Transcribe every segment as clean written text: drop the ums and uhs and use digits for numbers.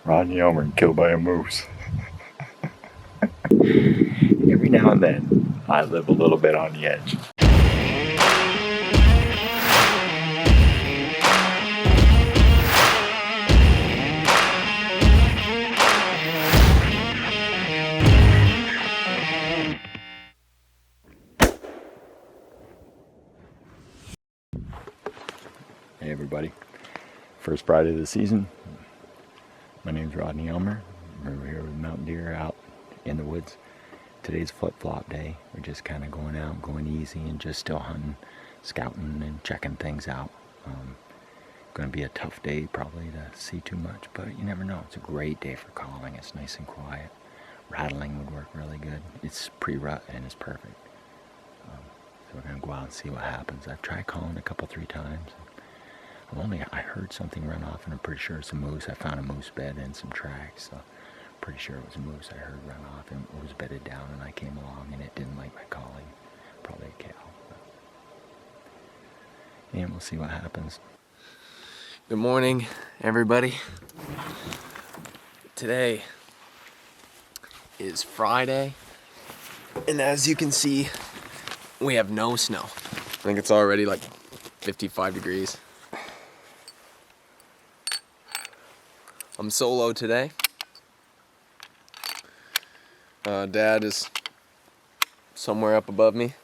Rodney Elmer killed by a moose. Every now and then, I live a little bit on the edge. Hey everybody, first Friday of the season. My name's Rodney Elmer. We're here with Mountain Deer out in the woods. Today's flip-flop day. We're just kind of going out, going easy, and just still hunting, scouting, and checking things out. Going to be a tough day probably to see too much, but you never know. It's a great day for calling. It's nice and quiet. Rattling would work really good. It's pre-rut and it's perfect. So we're going to go out and see what happens. I've tried calling a couple, 3 times. I heard something run off, and I'm pretty sure it's a moose. I found a moose bed and some tracks, so pretty sure it was a moose I heard run off, and it was bedded down, and I came along, and it didn't like my calling. Probably a cow. And we'll see what happens. Good morning, everybody. Today is Friday, and as you can see, we have no snow. I think it's already like 55 degrees. I'm solo today. Dad is somewhere up above me.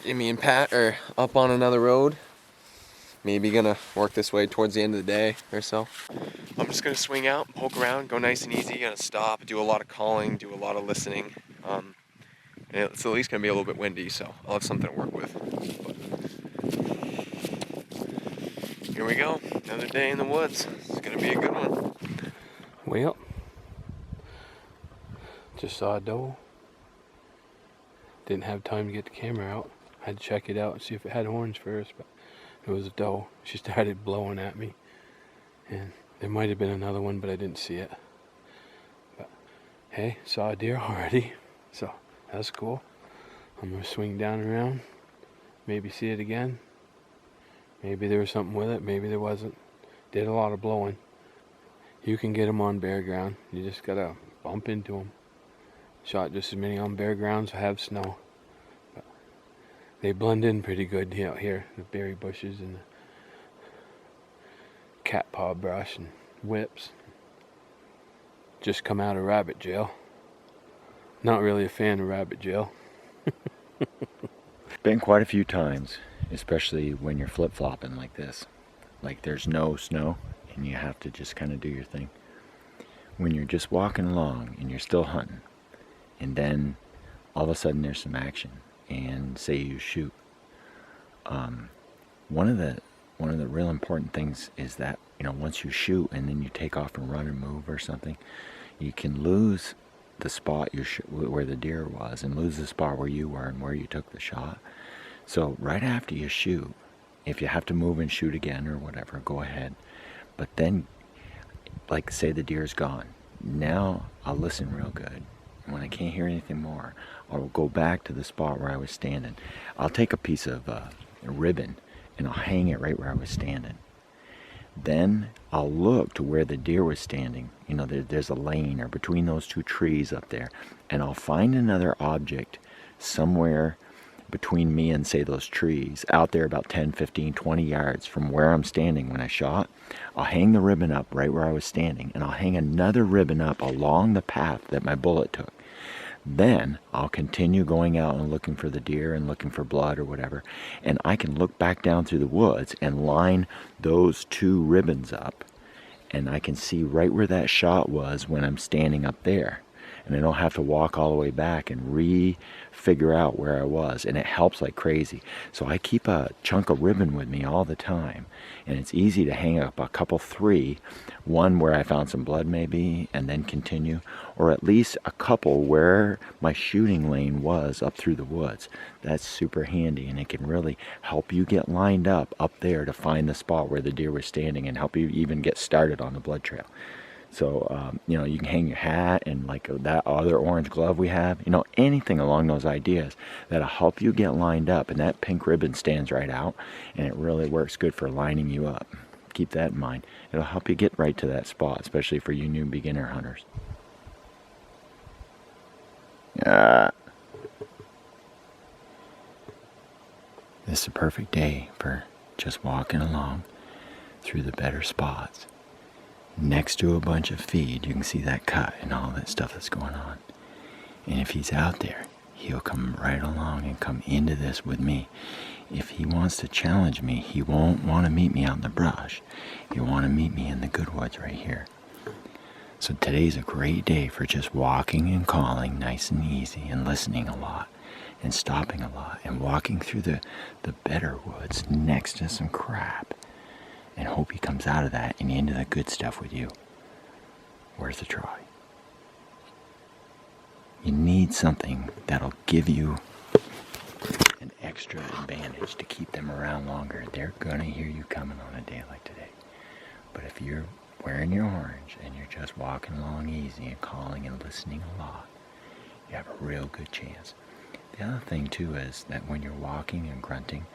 Jimmy and Pat are up on another road. Maybe gonna work this way towards the end of the day or so. I'm just gonna swing out, poke around, go nice and easy. Gonna stop, do a lot of calling, do a lot of listening. And it's at least gonna be a little bit windy, so I'll have something to work with. But here we go, another day in the woods. It's gonna be a good one. Well, just saw a doe. Didn't have time to get the camera out. Had to check it out and see if it had horns first, but it was a doe. She started blowing at me, and there might have been another one, but I didn't see it. But hey, saw a deer already, so that's cool. I'm gonna swing down around, maybe see it again. Maybe there was something with it, maybe there wasn't. Did a lot of blowing. You can get them on bare ground. You just gotta bump into them. Shot just as many on bare grounds that have snow. But they blend in pretty good out here. The berry bushes and the cat paw brush and whips. Just come out of rabbit jail. Not really a fan of rabbit jail. Been quite a few times, especially when you're flip-flopping like this. Like there's no snow, and you have to just kind of do your thing. When you're just walking along and you're still hunting, and then all of a sudden there's some action, and say you shoot. One of the real important things is that, you know, once you shoot and then you take off and run and move or something, you can lose the spot where the deer was, and lose the spot where you were and where you took the shot. So right after you shoot, if you have to move and shoot again or whatever, go ahead. But then, like say the deer's gone, now I'll listen real good. And when I can't hear anything more, I'll go back to the spot where I was standing. I'll take a piece of a ribbon and I'll hang it right where I was standing. Then I'll look to where the deer was standing. You know, there's a lane or between those 2 trees up there, and I'll find another object somewhere between me and say those trees, out there about 10, 15, 20 yards from where I'm standing when I shot. I'll hang the ribbon up right where I was standing, and I'll hang another ribbon up along the path that my bullet took. Then I'll continue going out and looking for the deer and looking for blood or whatever, and I can look back down through the woods and line those 2 ribbons up, and I can see right where that shot was when I'm standing up there. And I don't have to walk all the way back and figure out where I was, and it helps like crazy. So I keep a chunk of ribbon with me all the time, and it's easy to hang up a couple, 3, one where I found some blood maybe, and then continue, or at least a couple where my shooting lane was up through the woods. That's super handy, and it can really help you get lined up there to find the spot where the deer was standing, and help you even get started on the blood trail. So, you know, you can hang your hat and like that other orange glove we have, you know, anything along those ideas that'll help you get lined up. And that pink ribbon stands right out, and it really works good for lining you up. keep that in mind. It'll help you get right to that spot, especially for you new beginner hunters. This is a perfect day for just walking along through the better spots. Next to a bunch of feed, you can see that cut and all that stuff that's going on. And if he's out there, he'll come right along and come into this with me. If he wants to challenge me, he won't want to meet me out in the brush. He'll want to meet me in the good woods right here. So today's a great day for just walking and calling nice and easy and listening a lot and stopping a lot and walking through the better woods next to some crap and hope he comes out of that and into the good stuff with you. Worth a try. You need something that'll give you an extra advantage to keep them around longer. They're gonna hear you coming on a day like today. But if you're wearing your orange and you're just walking along easy and calling and listening a lot, you have a real good chance. The other thing too is that when you're walking and grunting,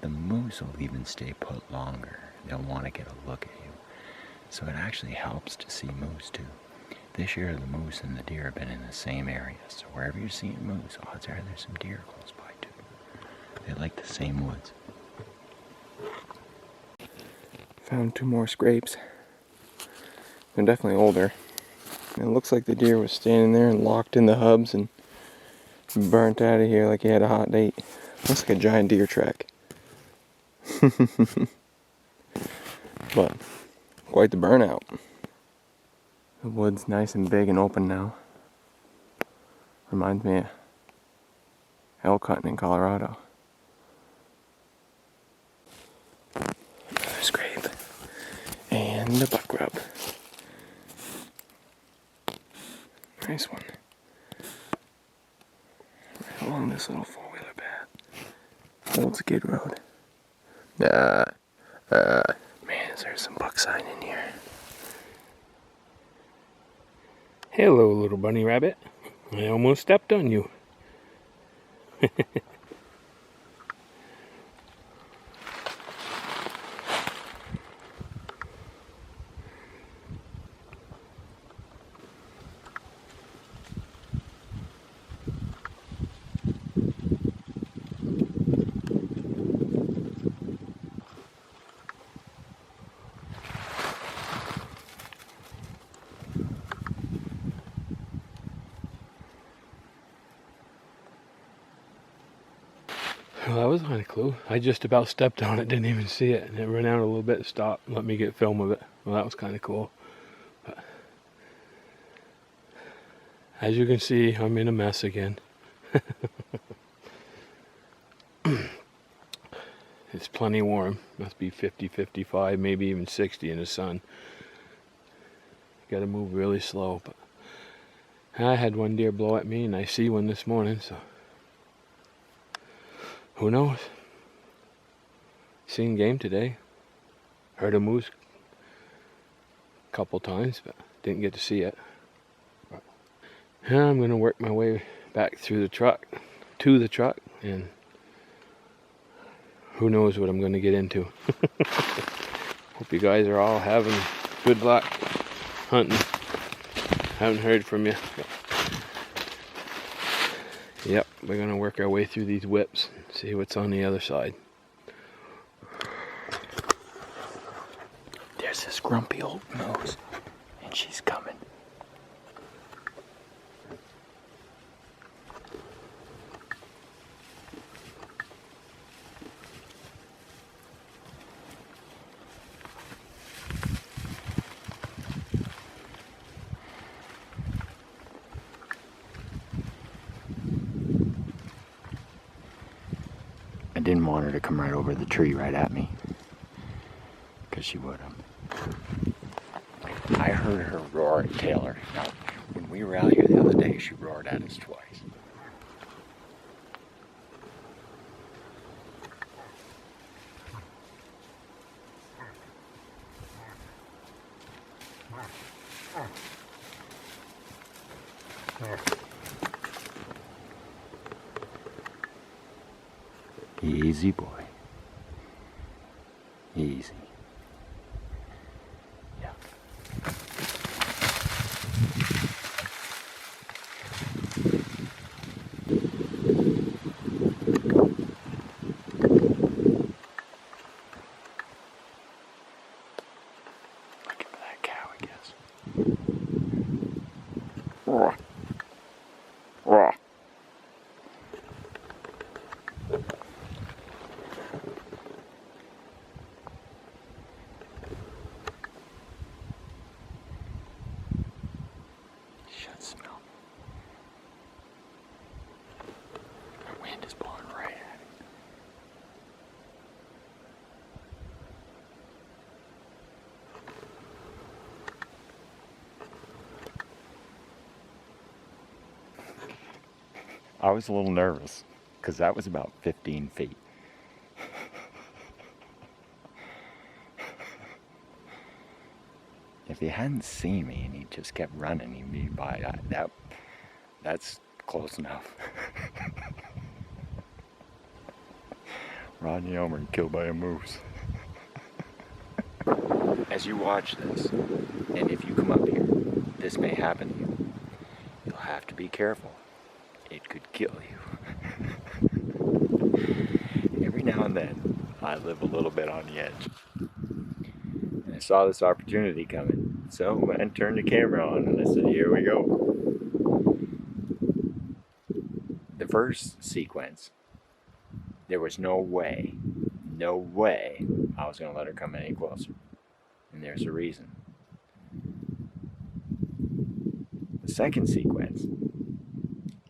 the moose will even stay put longer. They'll want to get a look at you. So it actually helps to see moose too. This year the moose and the deer have been in the same area, so wherever you're seeing moose, odds are there's some deer close by too. They like the same woods. Found 2 more scrapes. They're definitely older. It looks like the deer was standing there and locked in the hubs and burnt out of here like he had a hot date. Looks like a giant deer track. But quite the burnout. The wood's nice and big and open now. Reminds me of elk hunting in Colorado. Another scrape. And a buck rub. Nice one. Right along this little 4-wheeler path. Old Skid Road. Man, is there some buck sign in here? Hello, little bunny rabbit. I almost stepped on you. Well, that was kind of cool. I just about stepped on it, didn't even see it, and it ran out a little bit, stopped, and let me get film of it. Well, that was kind of cool. But as you can see, I'm in a mess again. It's plenty warm. Must be 50, 55, maybe even 60 in the sun. Got to move really slow. But I had one deer blow at me, and I see one this morning, so who knows? Seen game today. Heard a moose a couple times, but didn't get to see it. But now I'm going to work my way back through the truck, to the truck, and who knows what I'm going to get into. Hope you guys are all having good luck hunting. Haven't heard from you. Yep, we're going to work our way through these whips and see what's on the other side. There's this grumpy old moose, and she's coming. I didn't want her to come right over the tree right at me, because she would have. I heard her roar at Taylor. Now, when we were out here the other day, she roared at us twice. Easy, boy. Easy. Should smell. The wind is blowing right at it. I was a little nervous because that was about 15 feet. If he hadn't seen me and he just kept running, he'd be by. That's close enough. Rodney Elmer killed by a moose. As you watch this, and if you come up here, this may happen to you. You'll have to be careful. It could kill you. Every now and then, I live a little bit on the edge. And I saw this opportunity coming, so I turned the camera on and I said, here we go. The first sequence, there was no way I was going to let her come any closer. And there's a reason. The second sequence,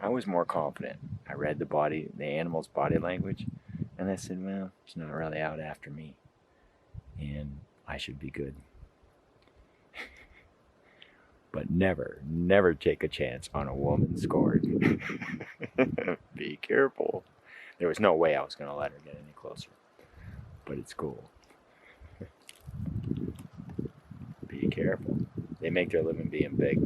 I was more confident. I read the animal's body language, and I said, well, it's not really out after me, and I should be good. But never take a chance on a woman scored. Be careful. There was no way I was going to let her get any closer, but it's cool. Be careful. They make their living being big.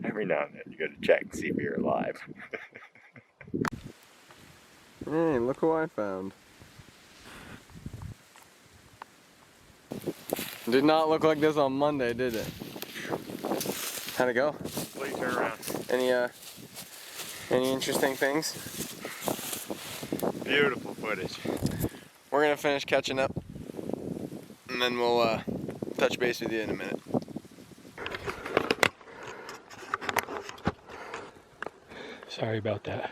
Every now and then you gotta check and see if you're alive. Hey, look who I found. Did not look like this on Monday, did it? How'd it go? Please turn around. Any interesting things? Beautiful footage. We're gonna finish catching up, and then we'll touch base with you in a minute. Sorry about that.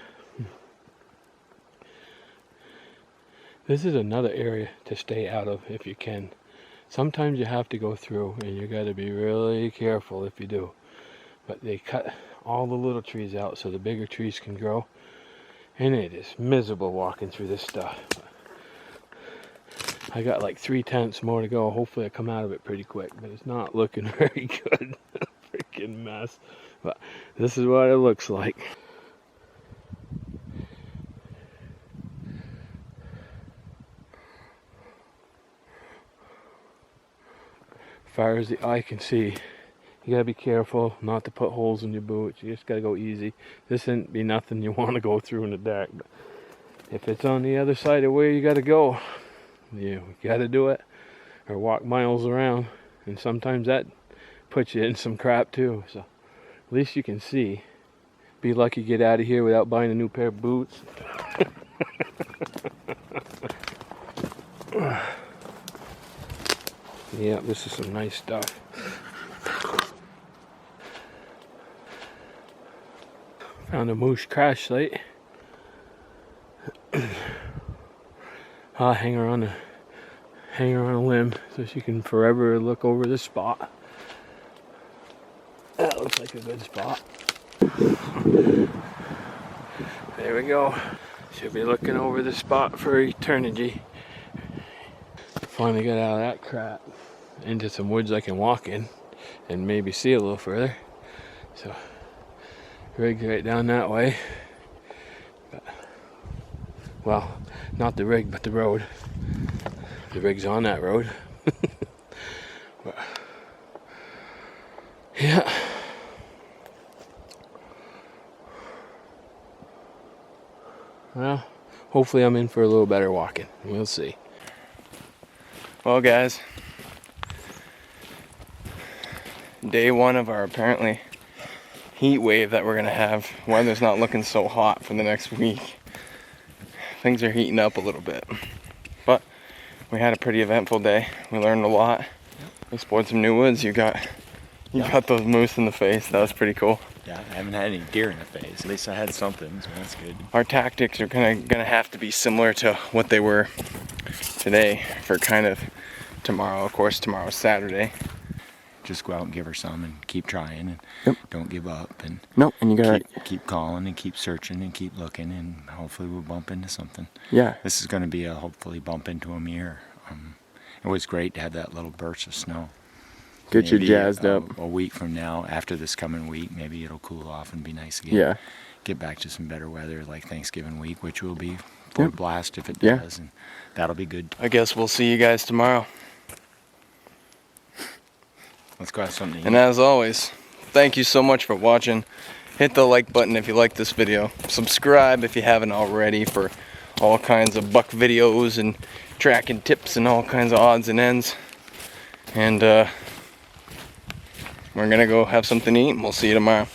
This is another area to stay out of if you can. Sometimes you have to go through and you got to be really careful if you do. But they cut all the little trees out so the bigger trees can grow. And it is miserable walking through this stuff. I got like 3/10 more to go. Hopefully I come out of it pretty quick, but it's not looking very good. Freaking mess. But this is what it looks like. As far as the eye can see, you gotta be careful not to put holes in your boots. You just gotta go easy. This shouldn't be nothing you want to go through in the dark, but if it's on the other side of where you gotta go, you gotta do it, or walk miles around, and sometimes that puts you in some crap too. So at least you can see. Be lucky to get out of here without buying a new pair of boots. Yeah, this is some nice stuff. Found a moose crash site. I'll hang her on a limb so she can forever look over this spot. That looks like a good spot. There we go. She'll be looking over the spot for eternity. Finally got out of that crap into some woods I can walk in and maybe see a little further. So rig's right down that way. But, well, not the rig, but the road. The rig's on that road. But, yeah. Well, hopefully I'm in for a little better walking. We'll see. Well, guys, day one of our apparently heat wave that we're gonna have. Weather's not looking so hot for the next week. Things are heating up a little bit, but we had a pretty eventful day. We learned a lot. We explored some new woods. You got those moose in the face. That was pretty cool. Yeah, I haven't had any deer in the face. At least I had something, so that's good. Our tactics are gonna have to be similar to what they were today for kind of tomorrow. Of course, tomorrow's Saturday. Just go out and give her some and keep trying and don't give up and And you gotta keep calling and keep searching and keep looking and hopefully we'll bump into something. Yeah. This is going to be a hopefully bump into a year. It was great to have that little burst of snow. Get you Maybe jazzed up. A week from now, after this coming week, maybe it'll cool off and be nice again. Yeah. Get back to some better weather like Thanksgiving week, which will be full blast if it Yeah. does, and that'll be good. I guess we'll see you guys tomorrow. Let's go have something to eat. And as always, thank you so much for watching. Hit the like button if you like this video. Subscribe if you haven't already for all kinds of buck videos and tracking tips and all kinds of odds and ends. And we're gonna go have something to eat and we'll see you tomorrow.